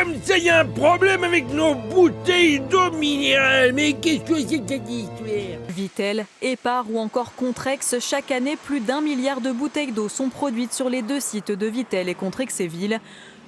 comme ça, il y a un problème avec nos bouteilles d'eau minérale. Mais qu'est-ce que c'est que cette histoire? Vitel, Épar ou encore Contrex, chaque année, plus d'1 milliard de bouteilles d'eau sont produites sur les 2 sites de Vitel et Contrexéville.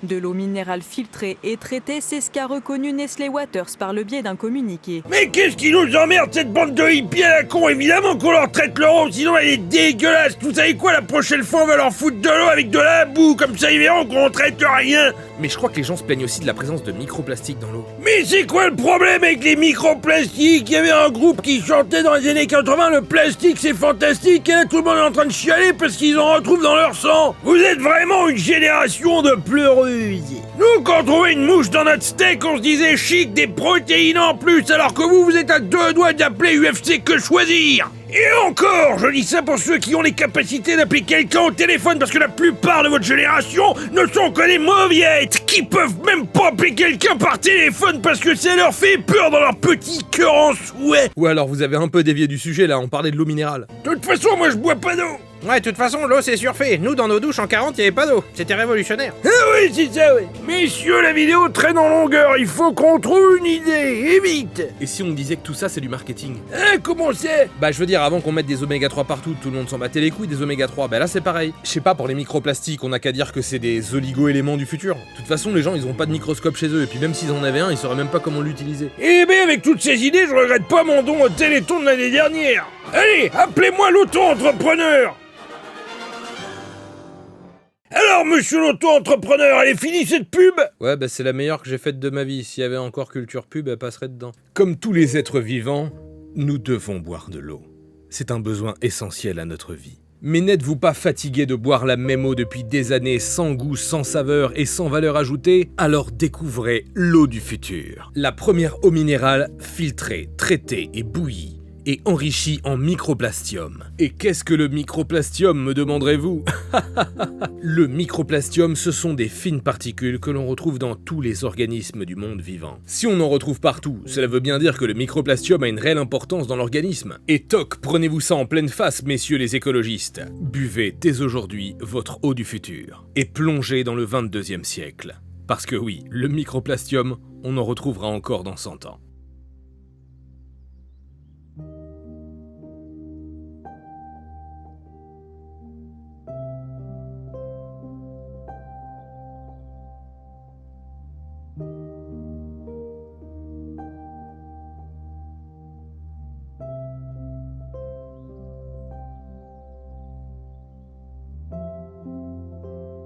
De l'eau minérale filtrée et traitée, c'est ce qu'a reconnu Nestlé Waters par le biais d'un communiqué. Mais qu'est-ce qui nous emmerde, cette bande de hippies à la con? Évidemment qu'on leur traite leur eau, sinon elle est dégueulasse. Vous savez quoi, la prochaine fois on va leur foutre de l'eau avec de la boue, comme ça ils verront qu'on traite rien. Mais je crois que les gens se plaignent aussi de la présence de microplastiques dans l'eau. Mais c'est quoi le problème avec les microplastiques? Il y avait un groupe qui chantait dans les années 80, le plastique c'est fantastique, et là tout le monde est en train de chialer parce qu'ils en retrouvent dans leur sang. Vous êtes vraiment une génération de pleureuses. Nous, quand on trouvait une mouche dans notre steak, on se disait chic, des protéines en plus, alors que vous êtes à 2 doigts d'appeler UFC Que Choisir. Et encore, je dis ça pour ceux qui ont les capacités d'appeler quelqu'un au téléphone, parce que la plupart de votre génération ne sont que des mauviettes, qui peuvent même pas appeler quelqu'un par téléphone parce que ça leur fait peur dans leur petit cœur en souhait. Ou alors vous avez un peu dévié du sujet là, on parlait de l'eau minérale. De toute façon, moi je bois pas d'eau. Ouais, de toute façon, l'eau c'est surfait. Nous, dans nos douches en 40, il n'y avait pas d'eau. C'était révolutionnaire. Ah oui, c'est ça, oui. Messieurs, la vidéo traîne en longueur, il faut qu'on trouve une idée, et vite. Et si on disait que tout ça c'est du marketing? Hein, comment c'est? Bah je veux dire, avant qu'on mette des oméga 3 partout, tout le monde s'en battait les couilles des oméga 3, bah là c'est pareil. Je sais pas, pour les microplastiques, on a qu'à dire que c'est des oligo-éléments du futur. De toute façon, les gens ils ont pas de microscope chez eux, et puis même s'ils en avaient un, ils sauraient même pas comment l'utiliser. Eh ben, avec toutes ces idées, je regrette pas mon don au Téléthon de l'année dernière. Allez, appelez-moi l'auto-entrepreneur. Alors, monsieur l'auto-entrepreneur, elle est finie cette pub? Ouais, bah c'est la meilleure que j'ai faite de ma vie. S'il y avait encore culture pub, elle passerait dedans. Comme tous les êtres vivants, nous devons boire de l'eau. C'est un besoin essentiel à notre vie. Mais n'êtes-vous pas fatigué de boire la même eau depuis des années, sans goût, sans saveur et sans valeur ajoutée? Alors découvrez l'eau du futur. La première eau minérale filtrée, traitée et bouillie, et enrichie en microplastium. Et qu'est-ce que le microplastium, me demanderez-vous? Le microplastium, ce sont des fines particules que l'on retrouve dans tous les organismes du monde vivant. Si on en retrouve partout, cela veut bien dire que le microplastium a une réelle importance dans l'organisme. Et toc, prenez-vous ça en pleine face, messieurs les écologistes. Buvez dès aujourd'hui votre eau du futur. Et plongez dans le 22e siècle. Parce que oui, le microplastium, on en retrouvera encore dans 100 ans.